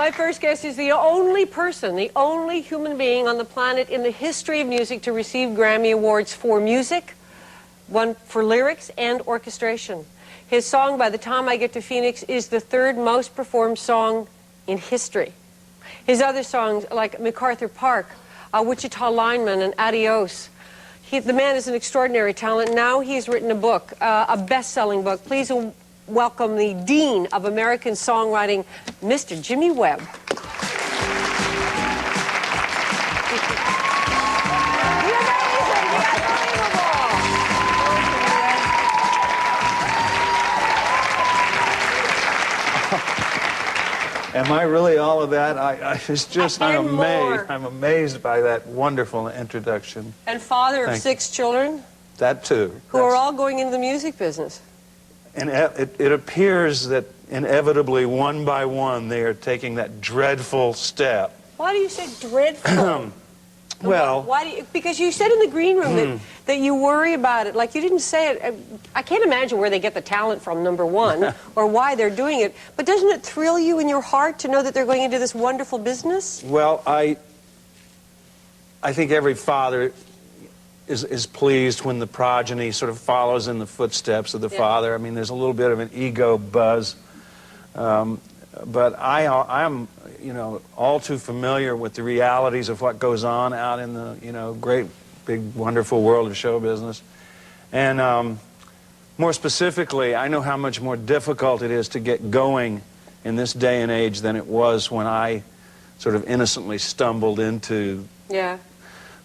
My first guest is the only person, the only human being on the planet in the history of music to receive Grammy Awards for music, one for lyrics and orchestration. His song, By the Time I Get to Phoenix, is the third most performed song in history. His other songs, like MacArthur Park, Wichita Lineman, and Adios. The man is an extraordinary talent. Now he's written a book, a best-selling book. Please welcome the Dean of American Songwriting, Mr. Jimmy Webb. Am I really all of that? It's just, I'm amazed. More. I'm amazed by that wonderful introduction. And father of 6 children. That too. Who are all going into the music business. And it appears that inevitably, one by one, they are taking that dreadful step. Why do you say dreadful? Well, why do you, because you said in the green room that you worry about it. Like, you didn't say it. I can't imagine where they get the talent from, number one, or why they're doing it. But doesn't it thrill you in your heart to know that they're going into this wonderful business? Well, I think every father is pleased when the progeny sort of follows in the footsteps of the father. I mean, there's a little bit of an ego buzz. But I'm, you know, all too familiar with the realities of what goes on out in the, you know, great, big, wonderful world of show business. And more specifically, I know how much more difficult it is to get going in this day and age than it was when I sort of innocently stumbled into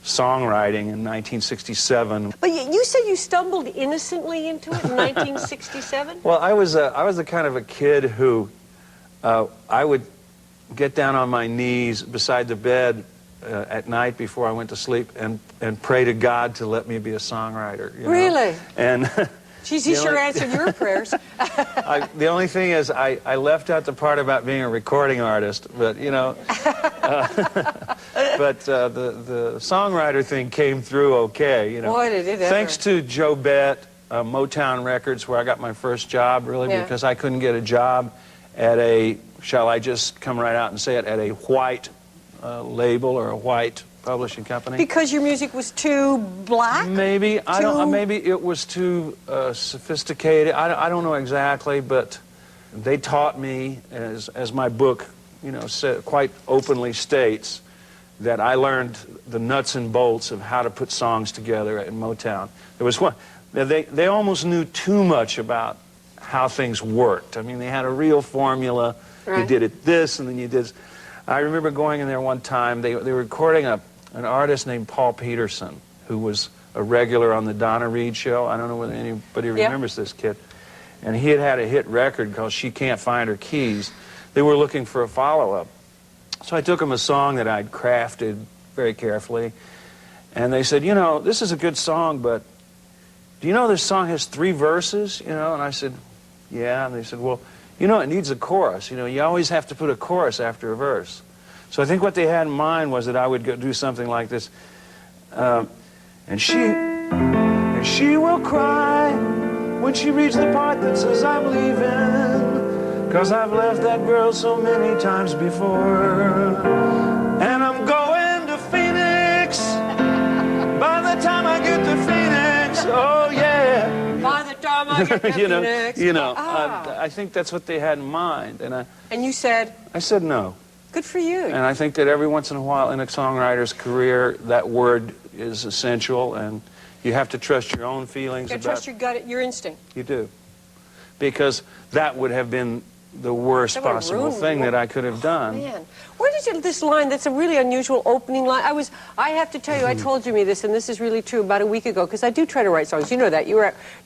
songwriting in 1967. But you said you stumbled innocently into it in 1967? Well, I was the kind of a kid who I would get down on my knees beside the bed at night before I went to sleep and pray to God to let me be a songwriter. You know? Really? And Jeez, he sure answered your prayers. The only thing is I left out the part about being a recording artist, but, you know, but the songwriter thing came through okay, you know. Boy, did it ever. Thanks to Joe Bett, Motown Records, where I got my first job, really, because I couldn't get a job at a, shall I just come right out and say it, at a white label or a white publishing company. Because your music was too black? Maybe. I don't. Maybe it was too sophisticated. I don't know exactly, but they taught me, as my book, you know, quite openly states, that I learned the nuts and bolts of how to put songs together in Motown. There was one. They almost knew too much about how things worked. I mean, they had a real formula. Right. You did it this, and then you did this. I remember going in there one time. They were recording an artist named Paul Peterson, who was a regular on the Donna Reed show. I don't know whether anybody remembers this kid. And he had a hit record called She Can't Find Her Keys. They were looking for a follow-up. So I took him a song that I'd crafted very carefully. And they said, you know, this is a good song, but do you know this song has 3 verses? You know, and I said, yeah. And they said, well, you know, it needs a chorus. You know, you always have to put a chorus after a verse. So I think what they had in mind was that I would go do something like this. And she will cry when she reads the part that says I'm leaving, 'cause I've left that girl so many times before. And I'm going to Phoenix by the time I get to Phoenix. Oh, yeah. By the time I get to Phoenix. I think that's what they had in mind. And you said? I said no. Good for you. And I think that every once in a while in a songwriter's career, that word is essential, and you have to trust your own feelings. You gotta trust your gut, your instinct. You do. Because that would have been the worst possible thing that I could have done. Man, where did you, this line, that's a really unusual opening line. I have to tell you, I told Jimmy this, and this is really true, about a week ago, because I do try to write songs. You know that.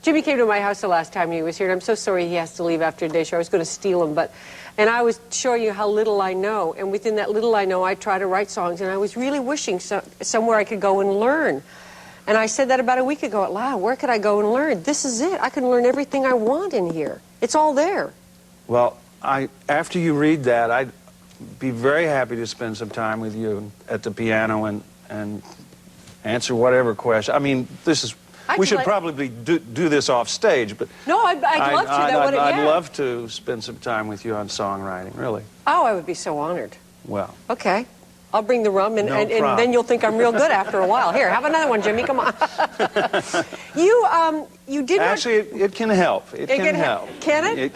Jimmy came to my house the last time he was here, and I'm so sorry he has to leave after a day show. I was going to steal him, and I was showing you how little I know, and within that little I know, I try to write songs, and I was really wishing somewhere I could go and learn. And I said that about a week ago out loud. Where could I go and learn? This is it. I can learn everything I want in here. It's all there. Well, after you read that, I'd be very happy to spend some time with you at the piano and answer whatever question. I mean, this is We should probably do this off stage, but no, I'd love to. I'd love to spend some time with you on songwriting, really. Oh, I would be so honored. Well. Okay. I'll bring the rum, and then you'll think I'm real good after a while. Here, have another one, Jimmy. Come on. You did not... Actually, it can help. It can help. Can it?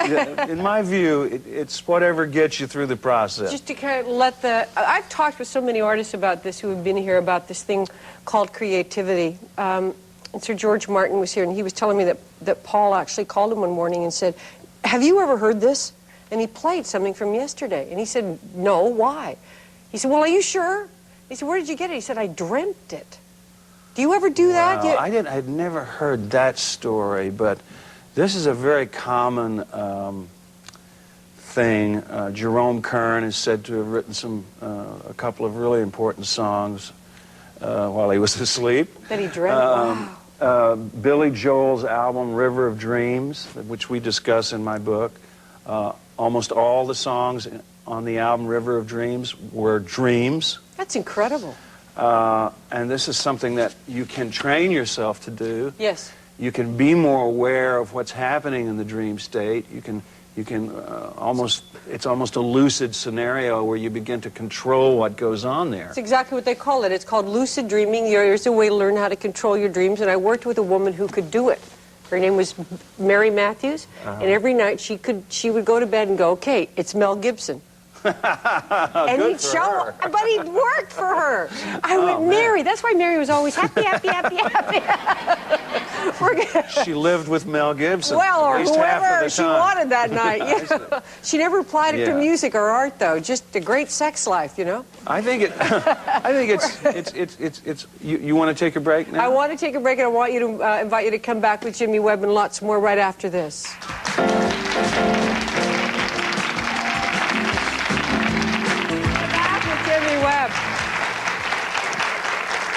In my view, it's whatever gets you through the process. Just to kind of let the... I've talked with so many artists about this who have been here about this thing called creativity. And Sir George Martin was here, and he was telling me that Paul actually called him one morning and said, "Have you ever heard this?" And he played something from yesterday. And he said, "No, why?" He said, "Well, are you sure?" He said, "Where did you get it?" He said, "I dreamt it." Do you ever do that? Well, I'd never heard that story, but this is a very common thing. Jerome Kern is said to have written a couple of really important songs while he was asleep. That he dreamt? Wow. Billy Joel's album, River of Dreams, which we discuss in my book, almost all the songs on the album River of Dreams were dreams. That's incredible. And this is something that you can train yourself to do. Yes. You can be more aware of what's happening in the dream state. You can it's almost a lucid scenario where you begin to control what goes on there. That's exactly what they call it. It's called lucid dreaming. There's a way to learn how to control your dreams, and I worked with a woman who could do it. Her name was Mary Matthews, and every night she would go to bed and go, "Okay, it's Mel Gibson." And he'd show her. But he'd worked for her. I went, "Mary," that's why Mary was always happy, happy, happy, happy. She lived with Mel Gibson. Well, or at least half of whoever the she time. wanted that night. Yeah. She never applied it to music or art, though. Just a great sex life, you know. I think it's. You want to take a break now? I want to take a break, and I want you to invite you to come back with Jimmy Webb and lots more right after this.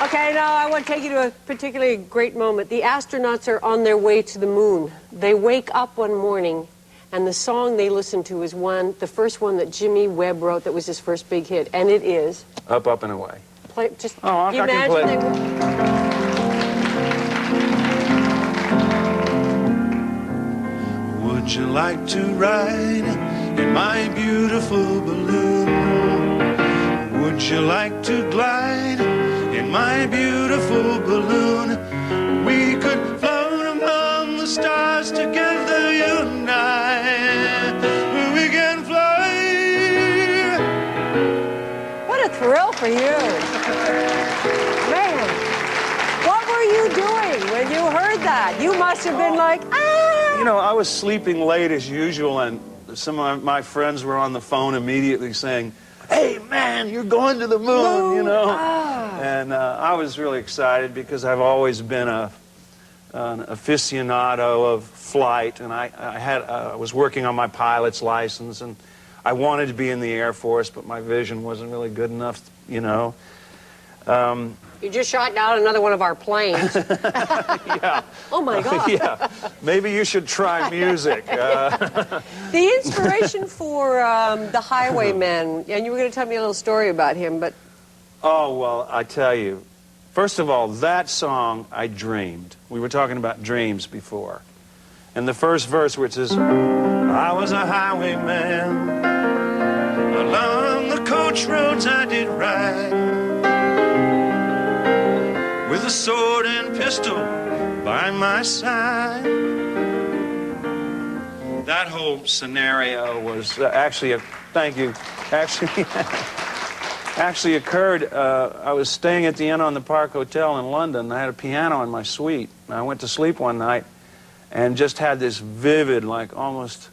Okay, now I want to take you to a particularly great moment. The astronauts are on their way to the moon. They wake up one morning, and the song they listen to is the first one that Jimmy Webb wrote that was his first big hit, and it is... Up, Up, and Away. Just I can play. Would you like to ride in my beautiful balloon? Would you like to glide in my beautiful balloon? We could float among the stars together, you and I. We can fly. What a thrill for you. Man, what were you doing when you heard that? You must have been like, ah! You know, I was sleeping late as usual, and some of my friends were on the phone immediately saying, "Hey, man, you're going to the moon," you know. Ah. And I was really excited because I've always been an aficionado of flight, and I was working on my pilot's license, and I wanted to be in the Air Force, but my vision wasn't really good enough, you know. You just shot down another one of our planes. Yeah. Oh, my God. Yeah. Maybe you should try music. The inspiration for The Highwaymen, and you were going to tell me a little story about him, but... Oh, well, I tell you, first of all, that song I dreamed. We were talking about dreams before. And the first verse, which is, I was a highwayman, along the coach roads I did ride, with a sword and pistol by my side. That whole scenario was actually thank you, actually occurred. I was staying at the Inn on the Park Hotel in London. I had a piano in my suite. And I went to sleep one night and just had this vivid, like almost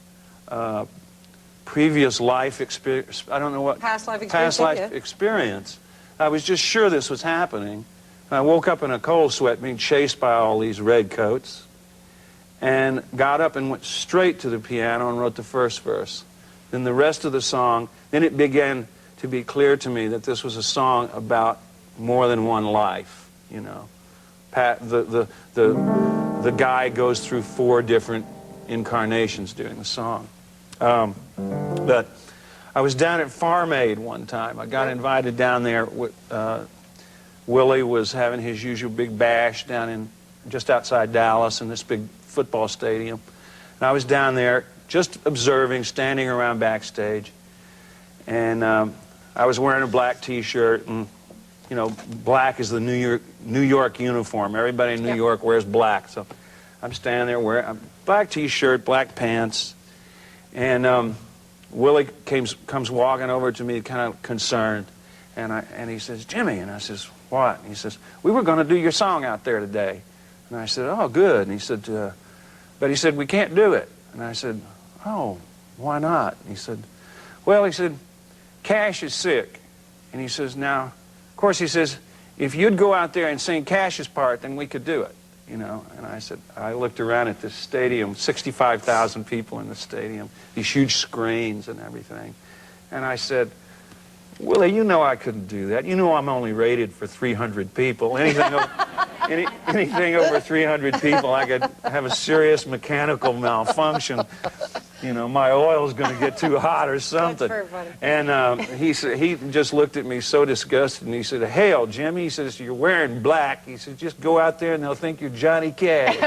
previous life experience. I don't know what. Past life experience. Past life experience. I was just sure this was happening. And I woke up in a cold sweat being chased by all these redcoats and got up and went straight to the piano and wrote the first verse. Then the rest of the song, then it began to be clear to me that this was a song about more than one life, you know. The guy goes through 4 different incarnations during the song. But I was down at Farm Aid one time. I got invited down there. Willie was having his usual big bash down in just outside Dallas in this big football stadium. And I was down there just observing, standing around backstage. And I was wearing a black T-shirt, and you know, black is the New York uniform. Everybody in New York wears black. So I'm standing there wearing a black T-shirt, black pants, and Willie comes walking over to me, kind of concerned, and he says, "Jimmy," and I says, "What?" And he says, "We were going to do your song out there today." And I said, "Oh, good." And he said, "But he said we can't do it." And I said, "Oh, why not?" And he said, "Well," he said, "Cash is sick." And he says, "Now, of course," he says, "if you'd go out there and sing Cash's part, then we could do it." You know, and I said, I looked around at this stadium, 65,000 people in the stadium, these huge screens and everything. And I said, "Willie, you know I couldn't do that. You know I'm only rated for 300 people. Anything over 300 people, I could have a serious mechanical malfunction. You know, my oil's going to get too hot or something." That's very funny. And he just looked at me so disgusted, and he said, "Hell, Jimmy," he says, "you're wearing black." He said, "Just go out there and they'll think you're Johnny Cash."